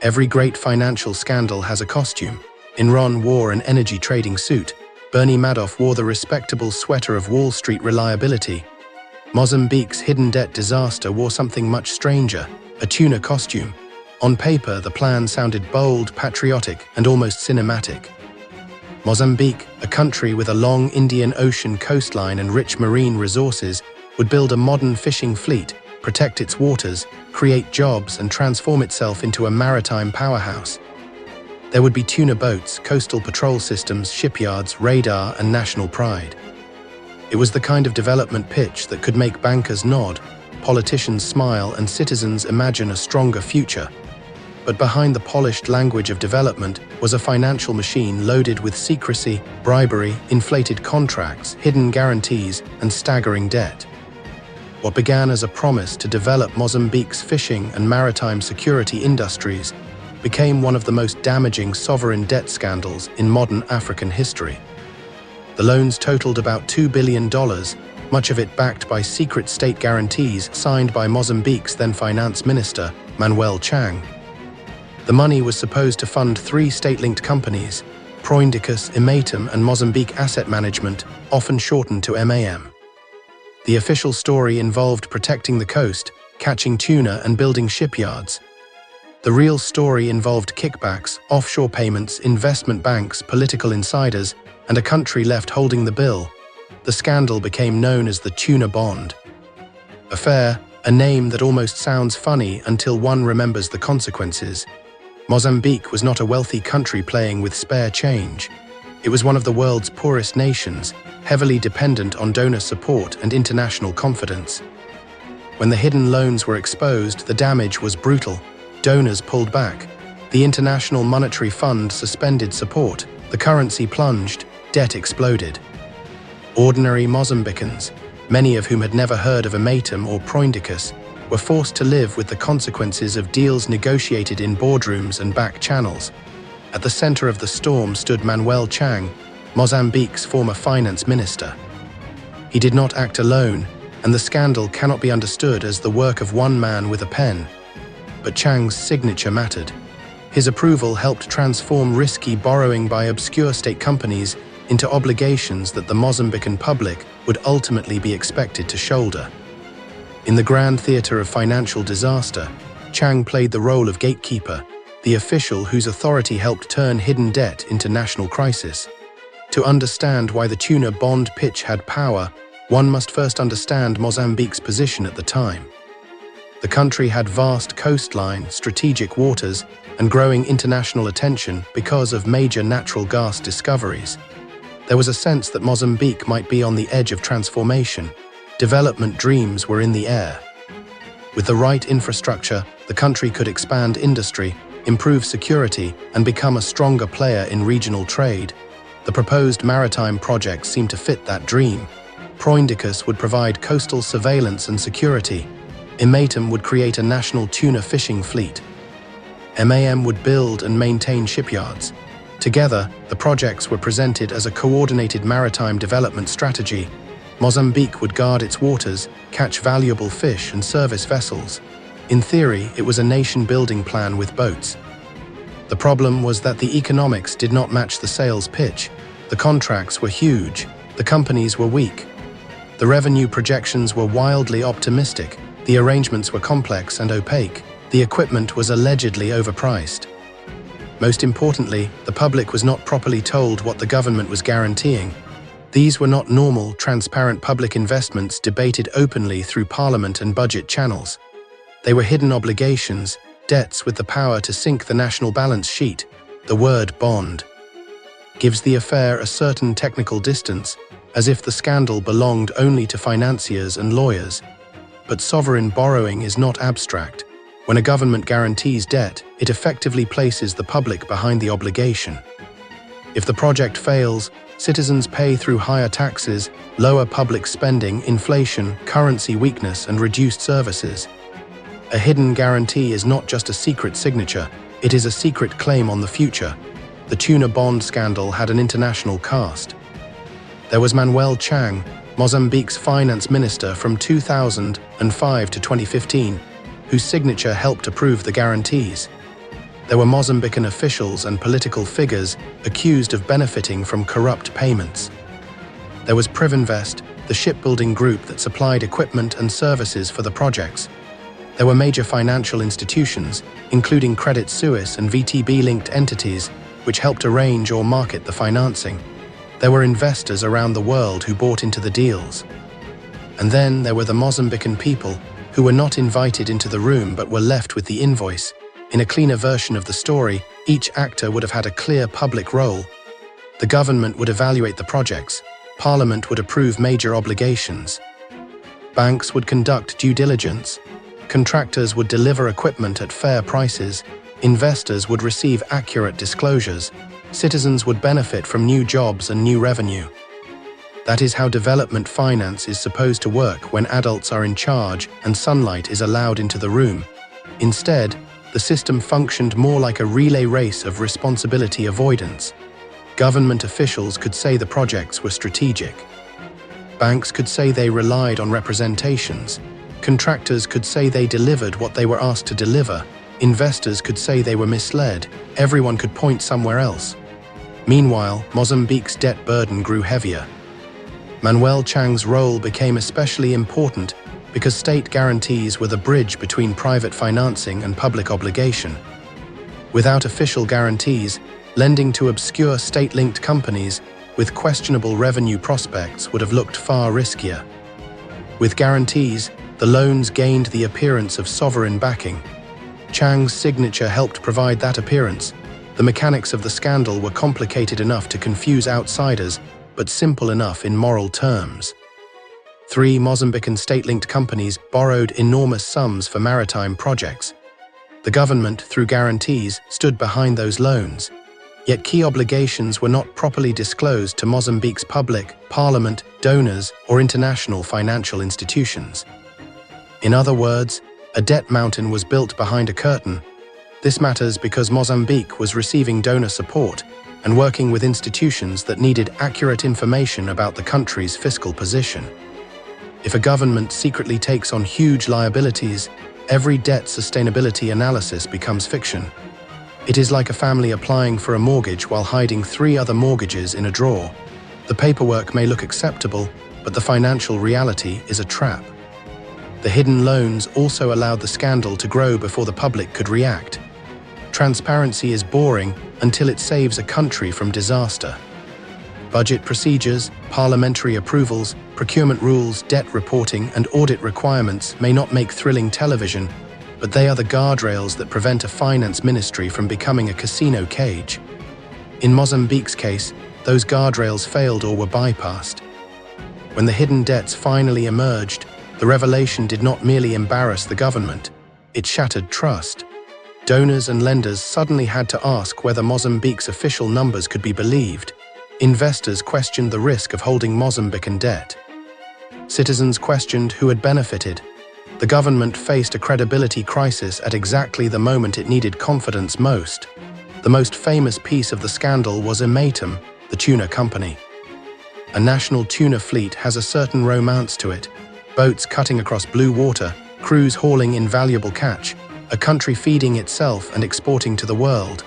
Every great financial scandal has a costume. Enron wore an energy trading suit. Bernie Madoff wore the respectable sweater of Wall Street reliability. Mozambique's hidden debt disaster wore something much stranger, a tuna costume. On paper, the plan sounded bold, patriotic, and almost cinematic. Mozambique, a country with a long Indian Ocean coastline and rich marine resources, would build a modern fishing fleet, protect its waters, create jobs, and transform itself into a maritime powerhouse. There would be tuna boats, coastal patrol systems, shipyards, radar, and national pride. It was the kind of development pitch that could make bankers nod, politicians smile, and citizens imagine a stronger future. But behind the polished language of development was a financial machine loaded with secrecy, bribery, inflated contracts, hidden guarantees, and staggering debt. What began as a promise to develop Mozambique's fishing and maritime security industries became one of the most damaging sovereign debt scandals in modern African history. The loans totaled about $2 billion, much of it backed by secret state guarantees signed by Mozambique's then finance minister, Manuel Chang. The money was supposed to fund 3 state-linked companies, Proindicus, Imatum, and Mozambique Asset Management, often shortened to MAM. The official story involved protecting the coast, catching tuna, and building shipyards. The real story involved kickbacks, offshore payments, investment banks, political insiders, and a country left holding the bill. The scandal became known as the Tuna Bond affair, a name that almost sounds funny until one remembers the consequences. Mozambique was not a wealthy country playing with spare change. It was one of the world's poorest nations, heavily dependent on donor support and international confidence. When the hidden loans were exposed, the damage was brutal. Donors pulled back. The International Monetary Fund suspended support. The currency plunged. Debt exploded. Ordinary Mozambicans, many of whom had never heard of Imatum or Proindicus, were forced to live with the consequences of deals negotiated in boardrooms and back channels. At the center of the storm stood Manuel Chang, Mozambique's former finance minister. He did not act alone, and the scandal cannot be understood as the work of one man with a pen. But Chang's signature mattered. His approval helped transform risky borrowing by obscure state companies into obligations that the Mozambican public would ultimately be expected to shoulder. In the grand theater of financial disaster, Chang played the role of gatekeeper, the official whose authority helped turn hidden debt into national crisis. To understand why the tuna bond pitch had power, one must first understand Mozambique's position at the time. The country had vast coastline, strategic waters, and growing international attention because of major natural gas discoveries. There was a sense that Mozambique might be on the edge of transformation. Development dreams were in the air. With the right infrastructure, the country could expand industry, improve security, and become a stronger player in regional trade. The proposed maritime projects seemed to fit that dream. Proindicus would provide coastal surveillance and security. Imatum would create a national tuna fishing fleet. MAM would build and maintain shipyards. Together, the projects were presented as a coordinated maritime development strategy. Mozambique would guard its waters, catch valuable fish, and service vessels. In theory, it was a nation-building plan with boats. The problem was that the economics did not match the sales pitch. The contracts were huge. The companies were weak. The revenue projections were wildly optimistic. The arrangements were complex and opaque. The equipment was allegedly overpriced. Most importantly, the public was not properly told what the government was guaranteeing. These were not normal, transparent public investments debated openly through parliament and budget channels. They were hidden obligations, debts with the power to sink the national balance sheet. The word bond gives the affair a certain technical distance, as if the scandal belonged only to financiers and lawyers. But sovereign borrowing is not abstract. When a government guarantees debt, it effectively places the public behind the obligation. If the project fails, citizens pay through higher taxes, lower public spending, inflation, currency weakness, and reduced services. A hidden guarantee is not just a secret signature, it is a secret claim on the future. The tuna bond scandal had an international cast. There was Manuel Chang, Mozambique's finance minister from 2005 to 2015, whose signature helped approve the guarantees. There were Mozambican officials and political figures accused of benefiting from corrupt payments. There was Privinvest, the shipbuilding group that supplied equipment and services for the projects. There were major financial institutions, including Credit Suisse and VTB-linked entities, which helped arrange or market the financing. There were investors around the world who bought into the deals. And then there were the Mozambican people, who were not invited into the room but were left with the invoice. In a cleaner version of the story, each actor would have had a clear public role. The government would evaluate the projects. Parliament would approve major obligations. Banks would conduct due diligence. Contractors would deliver equipment at fair prices. Investors would receive accurate disclosures. Citizens would benefit from new jobs and new revenue. That is how development finance is supposed to work when adults are in charge and sunlight is allowed into the room. Instead, the system functioned more like a relay race of responsibility avoidance. Government officials could say the projects were strategic. Banks could say they relied on representations. Contractors could say they delivered what they were asked to deliver. Investors could say they were misled. Everyone could point somewhere else. Meanwhile, Mozambique's debt burden grew heavier. Manuel Chang's role became especially important because state guarantees were the bridge between private financing and public obligation. Without official guarantees, lending to obscure state-linked companies with questionable revenue prospects would have looked far riskier. With guarantees, the loans gained the appearance of sovereign backing. Chang's signature helped provide that appearance. The mechanics of the scandal were complicated enough to confuse outsiders, but simple enough in moral terms. 3 Mozambican state-linked companies borrowed enormous sums for maritime projects. The government, through guarantees, stood behind those loans. Yet key obligations were not properly disclosed to Mozambique's public, parliament, donors, or international financial institutions. In other words, a debt mountain was built behind a curtain. This matters because Mozambique was receiving donor support and working with institutions that needed accurate information about the country's fiscal position. If a government secretly takes on huge liabilities, every debt sustainability analysis becomes fiction. It is like a family applying for a mortgage while hiding 3 other mortgages in a drawer. The paperwork may look acceptable, but the financial reality is a trap. The hidden loans also allowed the scandal to grow before the public could react. Transparency is boring until it saves a country from disaster. Budget procedures, parliamentary approvals, procurement rules, debt reporting, and audit requirements may not make thrilling television, but they are the guardrails that prevent a finance ministry from becoming a casino cage. In Mozambique's case, those guardrails failed or were bypassed. When the hidden debts finally emerged, the revelation did not merely embarrass the government, it shattered trust. Donors and lenders suddenly had to ask whether Mozambique's official numbers could be believed. Investors questioned the risk of holding Mozambican debt. Citizens questioned who had benefited. The government faced a credibility crisis at exactly the moment it needed confidence most. The most famous piece of the scandal was Maritime, the tuna company. A national tuna fleet has a certain romance to it. Boats cutting across blue water, crews hauling invaluable catch, a country feeding itself and exporting to the world.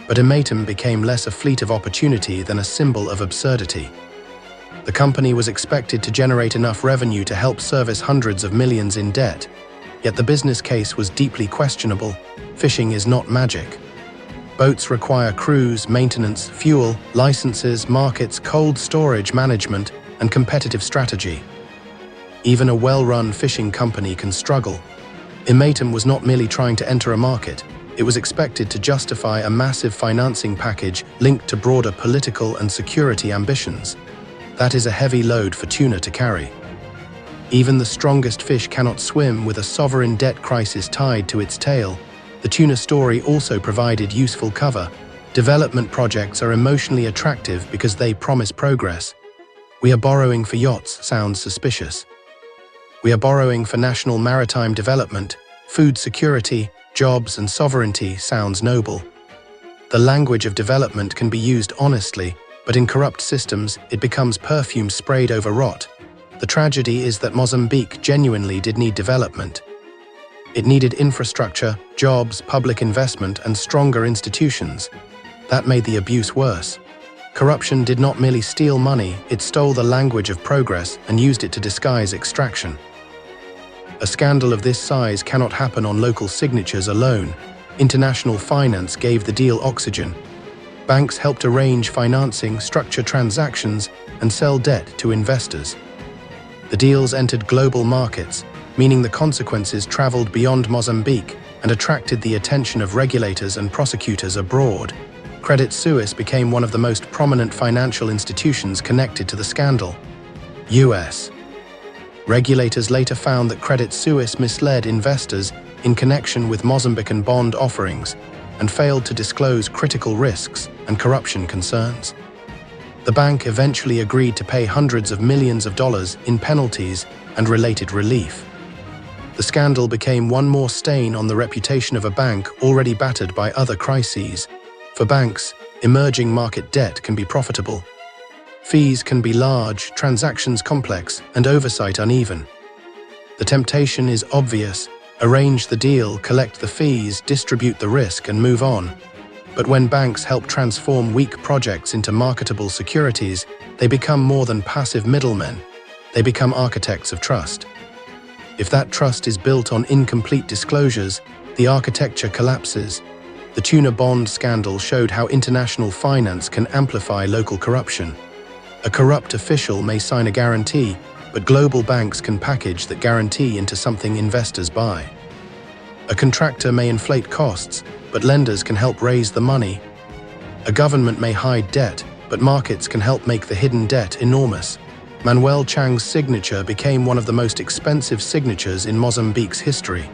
But Maritime became less a fleet of opportunity than a symbol of absurdity. The company was expected to generate enough revenue to help service hundreds of millions in debt. Yet the business case was deeply questionable. Fishing is not magic. Boats require crews, maintenance, fuel, licenses, markets, cold storage management, and competitive strategy. Even a well-run fishing company can struggle. Maritime was not merely trying to enter a market. It was expected to justify a massive financing package linked to broader political and security ambitions. That is a heavy load for tuna to carry. Even the strongest fish cannot swim with a sovereign debt crisis tied to its tail. The tuna story also provided useful cover. Development projects are emotionally attractive because they promise progress. We are borrowing for yachts sounds suspicious. We are borrowing for national maritime development, food security, jobs and sovereignty sounds noble. The language of development can be used honestly, but in corrupt systems, it becomes perfume sprayed over rot. The tragedy is that Mozambique genuinely did need development. It needed infrastructure, jobs, public investment, and stronger institutions. That made the abuse worse. Corruption did not merely steal money, it stole the language of progress and used it to disguise extraction. A scandal of this size cannot happen on local signatures alone. International finance gave the deal oxygen. Banks helped arrange financing, structure transactions, and sell debt to investors. The deals entered global markets, meaning the consequences traveled beyond Mozambique and attracted the attention of regulators and prosecutors abroad. Credit Suisse became one of the most prominent financial institutions connected to the scandal. US. Regulators later found that Credit Suisse misled investors in connection with Mozambican bond offerings and failed to disclose critical risks and corruption concerns. The bank eventually agreed to pay hundreds of millions of dollars in penalties and related relief. The scandal became one more stain on the reputation of a bank already battered by other crises. For banks, emerging market debt can be profitable. Fees can be large, transactions complex, and oversight uneven. The temptation is obvious: arrange the deal, collect the fees, distribute the risk, and move on. But when banks help transform weak projects into marketable securities, they become more than passive middlemen. They become architects of trust. If that trust is built on incomplete disclosures, the architecture collapses. The Tuna bond scandal showed how international finance can amplify local corruption. A corrupt official may sign a guarantee, but global banks can package that guarantee into something investors buy. A contractor may inflate costs, but lenders can help raise the money. A government may hide debt, but markets can help make the hidden debt enormous. Manuel Chang's signature became one of the most expensive signatures in Mozambique's history.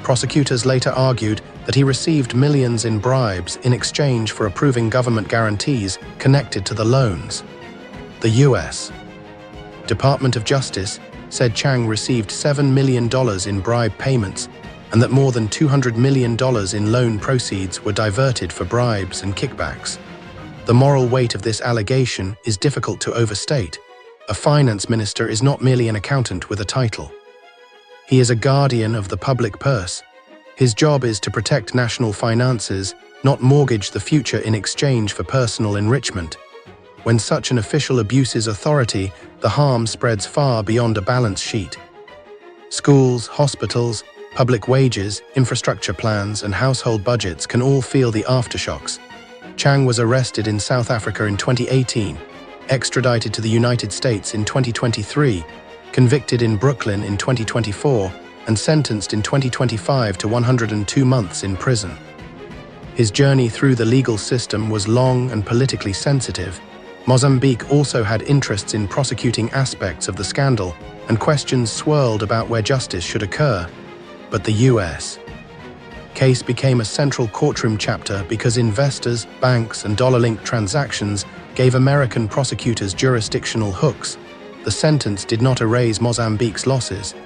Prosecutors later argued that he received millions in bribes in exchange for approving government guarantees connected to the loans. The U.S. Department of Justice said Chang received $7 million in bribe payments and that more than $200 million in loan proceeds were diverted for bribes and kickbacks. The moral weight of this allegation is difficult to overstate. A finance minister is not merely an accountant with a title. He is a guardian of the public purse. His job is to protect national finances, not mortgage the future in exchange for personal enrichment. When such an official abuses authority, the harm spreads far beyond a balance sheet. Schools, hospitals, public wages, infrastructure plans, and household budgets can all feel the aftershocks. Chang was arrested in South Africa in 2018, extradited to the United States in 2023, convicted in Brooklyn in 2024, and sentenced in 2025 to 102 months in prison. His journey through the legal system was long and politically sensitive. Mozambique also had interests in prosecuting aspects of the scandal, and questions swirled about where justice should occur. But the U.S. case became a central courtroom chapter because investors, banks, and dollar-linked transactions gave American prosecutors jurisdictional hooks. The sentence did not erase Mozambique's losses.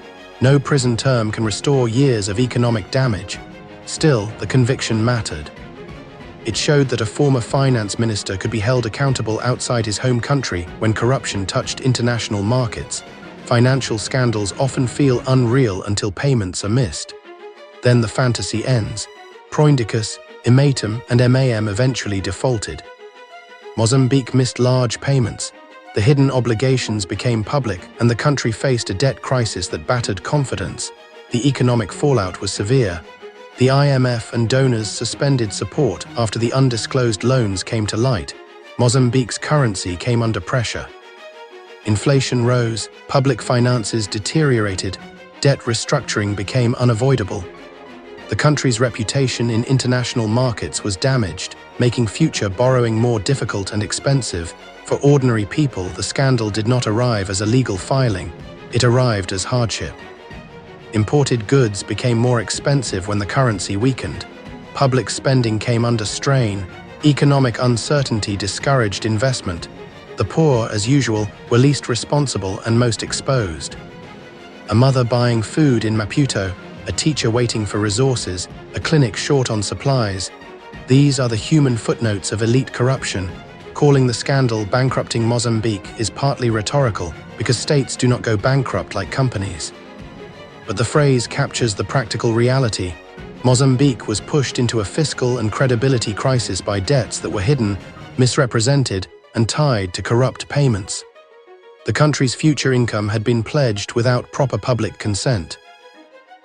No prison term can restore years of economic damage. Still, the conviction mattered. It showed that a former finance minister could be held accountable outside his home country when corruption touched international markets. Financial scandals often feel unreal until payments are missed. Then the fantasy ends. Proindicus, Imatum, and MAM eventually defaulted. Mozambique missed large payments. The hidden obligations became public, and the country faced a debt crisis that battered confidence. The economic fallout was severe. The IMF and donors suspended support after the undisclosed loans came to light. Mozambique's currency came under pressure. Inflation rose, public finances deteriorated, debt restructuring became unavoidable. The country's reputation in international markets was damaged, making future borrowing more difficult and expensive. For ordinary people, the scandal did not arrive as a legal filing, it arrived as hardship. Imported goods became more expensive when the currency weakened. Public spending came under strain. Economic uncertainty discouraged investment. The poor, as usual, were least responsible and most exposed. A mother buying food in Maputo, a teacher waiting for resources, a clinic short on supplies. These are the human footnotes of elite corruption. Calling the scandal bankrupting Mozambique is partly rhetorical because states do not go bankrupt like companies. But the phrase captures the practical reality. Mozambique was pushed into a fiscal and credibility crisis by debts that were hidden, misrepresented, and tied to corrupt payments. The country's future income had been pledged without proper public consent.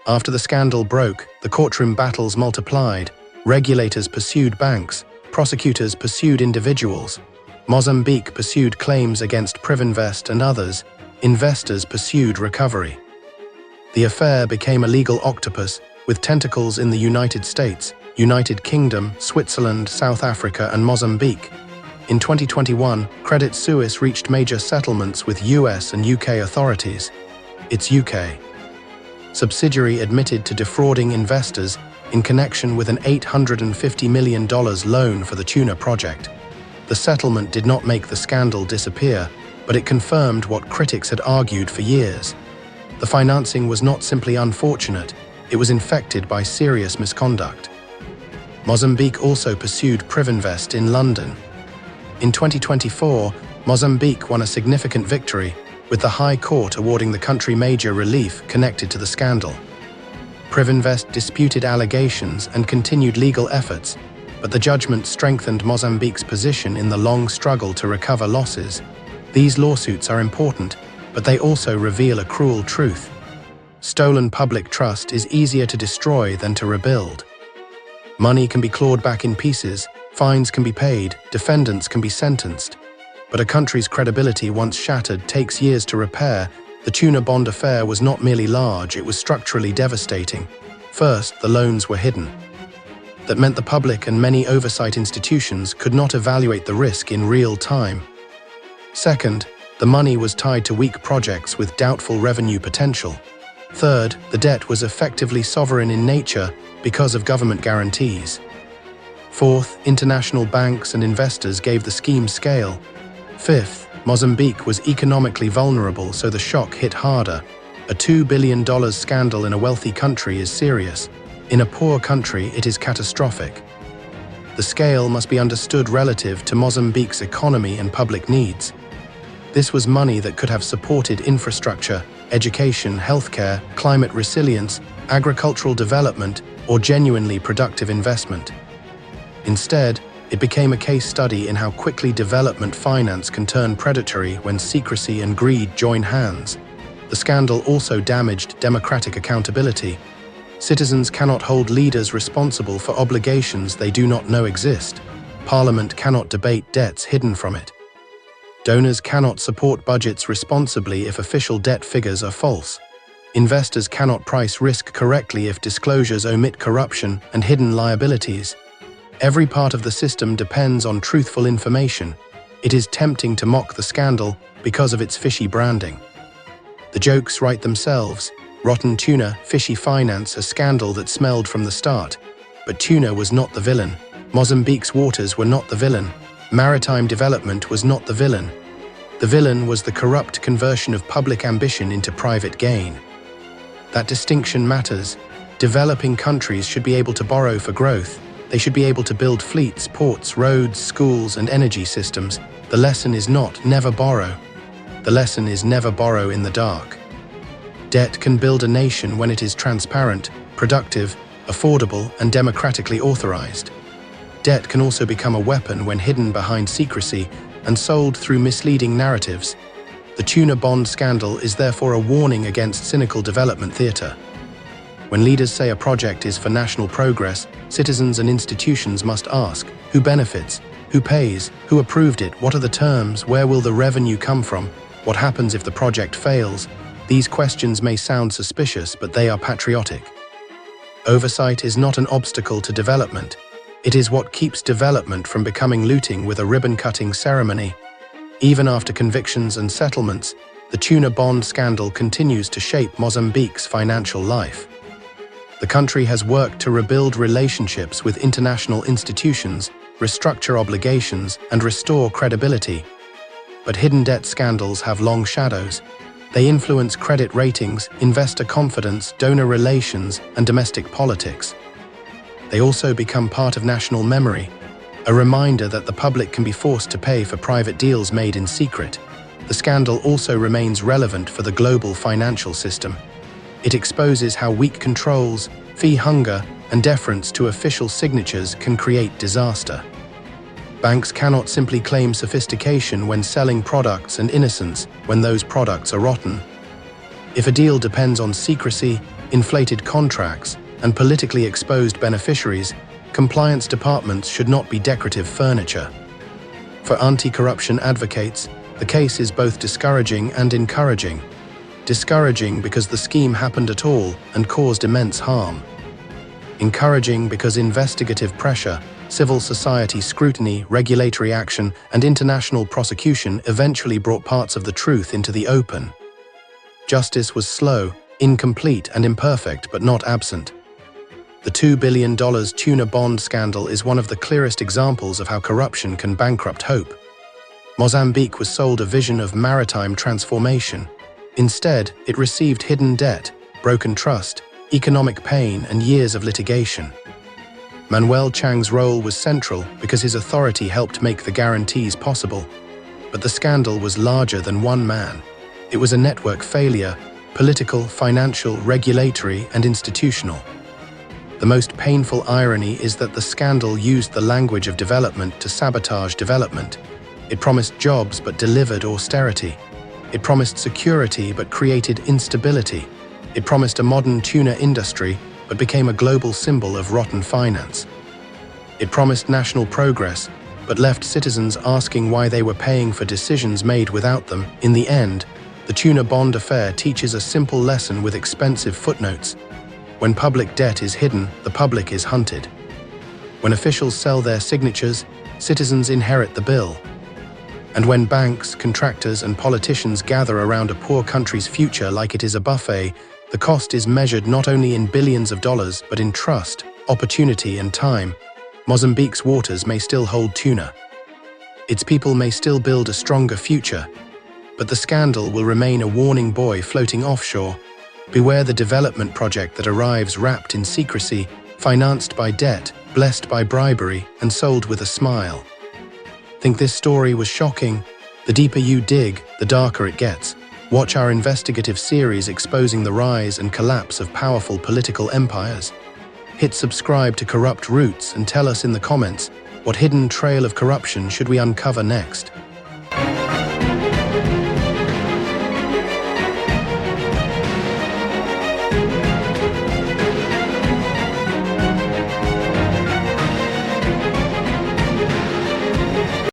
After the scandal broke, the courtroom battles multiplied. Regulators pursued banks, prosecutors pursued individuals. Mozambique pursued claims against Privinvest and others. Investors pursued recovery. The affair became a legal octopus with tentacles in the United States, United Kingdom, Switzerland, South Africa, and Mozambique. In 2021, Credit Suisse reached major settlements with US and UK authorities. Its UK subsidiary admitted to defrauding investors in connection with an $850 million loan for the Tuna project. The settlement did not make the scandal disappear, but it confirmed what critics had argued for years. The financing was not simply unfortunate, it was infected by serious misconduct. Mozambique also pursued Privinvest in London. In 2024, Mozambique won a significant victory, with the High Court awarding the country major relief connected to the scandal. Privinvest disputed allegations and continued legal efforts, but the judgment strengthened Mozambique's position in the long struggle to recover losses. These lawsuits are important, but they also reveal a cruel truth. Stolen public trust is easier to destroy than to rebuild. Money can be clawed back in pieces, fines can be paid, defendants can be sentenced. But a country's credibility once shattered takes years to repair. The Tuna bond affair was not merely large, it was structurally devastating. First, the loans were hidden. That meant the public and many oversight institutions could not evaluate the risk in real time. Second, the money was tied to weak projects with doubtful revenue potential. Third, the debt was effectively sovereign in nature because of government guarantees. Fourth, international banks and investors gave the scheme scale. Fifth, Mozambique was economically vulnerable, so the shock hit harder. A $2 billion scandal in a wealthy country is serious. In a poor country, it is catastrophic. The scale must be understood relative to Mozambique's economy and public needs. This was money that could have supported infrastructure, education, healthcare, climate resilience, agricultural development, or genuinely productive investment. Instead, it became a case study in how quickly development finance can turn predatory when secrecy and greed join hands. The scandal also damaged democratic accountability. Citizens cannot hold leaders responsible for obligations they do not know exist. Parliament cannot debate debts hidden from it. Donors cannot support budgets responsibly if official debt figures are false. Investors cannot price risk correctly if disclosures omit corruption and hidden liabilities. Every part of the system depends on truthful information. It is tempting to mock the scandal because of its fishy branding. The jokes write themselves. Rotten tuna, fishy finance, a scandal that smelled from the start. But tuna was not the villain. Mozambique's waters were not the villain. Maritime development was not the villain. The villain was the corrupt conversion of public ambition into private gain. That distinction matters. Developing countries should be able to borrow for growth. They should be able to build fleets, ports, roads, schools, and energy systems. The lesson is not never borrow. The lesson is never borrow in the dark. Debt can build a nation when it is transparent, productive, affordable, and democratically authorized. Debt can also become a weapon when hidden behind secrecy and sold through misleading narratives. The Tuna bond scandal is therefore a warning against cynical development theater. When leaders say a project is for national progress, citizens and institutions must ask, who benefits? Who pays? Who approved it? What are the terms? Where will the revenue come from? What happens if the project fails? These questions may sound suspicious, but they are patriotic. Oversight is not an obstacle to development. It is what keeps development from becoming looting with a ribbon-cutting ceremony. Even after convictions and settlements, the Tuna bond scandal continues to shape Mozambique's financial life. The country has worked to rebuild relationships with international institutions, restructure obligations, and restore credibility. But hidden debt scandals have long shadows. They influence credit ratings, investor confidence, donor relations, and domestic politics. They also become part of national memory, a reminder that the public can be forced to pay for private deals made in secret. The scandal also remains relevant for the global financial system. It exposes how weak controls, fee hunger, and deference to official signatures can create disaster. Banks cannot simply claim sophistication when selling products and innocence when those products are rotten. If a deal depends on secrecy, inflated contracts, and politically exposed beneficiaries, compliance departments should not be decorative furniture. For anti-corruption advocates, the case is both discouraging and encouraging. Discouraging because the scheme happened at all and caused immense harm. Encouraging because investigative pressure, civil society scrutiny, regulatory action, and international prosecution eventually brought parts of the truth into the open. Justice was slow, incomplete, and imperfect, but not absent. The $2 billion tuna bond scandal is one of the clearest examples of how corruption can bankrupt hope. Mozambique was sold a vision of maritime transformation. Instead, it received hidden debt, broken trust, economic pain, and years of litigation. Manuel Chang's role was central because his authority helped make the guarantees possible. But the scandal was larger than one man. It was a network failure, political, financial, regulatory, and institutional. The most painful irony is that the scandal used the language of development to sabotage development. It promised jobs but delivered austerity. It promised security but created instability. It promised a modern tuna industry but became a global symbol of rotten finance. It promised national progress but left citizens asking why they were paying for decisions made without them. In the end, the tuna bond affair teaches a simple lesson with expensive footnotes. When public debt is hidden, the public is hunted. When officials sell their signatures, citizens inherit the bill. And when banks, contractors, and politicians gather around a poor country's future like it is a buffet, the cost is measured not only in billions of dollars, but in trust, opportunity, and time. Mozambique's waters may still hold tuna. Its people may still build a stronger future, but the scandal will remain a warning buoy floating offshore. Beware the development project that arrives wrapped in secrecy, financed by debt, blessed by bribery, and sold with a smile. Think this story was shocking? The deeper you dig, the darker it gets. Watch our investigative series exposing the rise and collapse of powerful political empires. Hit subscribe to Corrupt Roots and tell us in the comments, what hidden trail of corruption should we uncover next?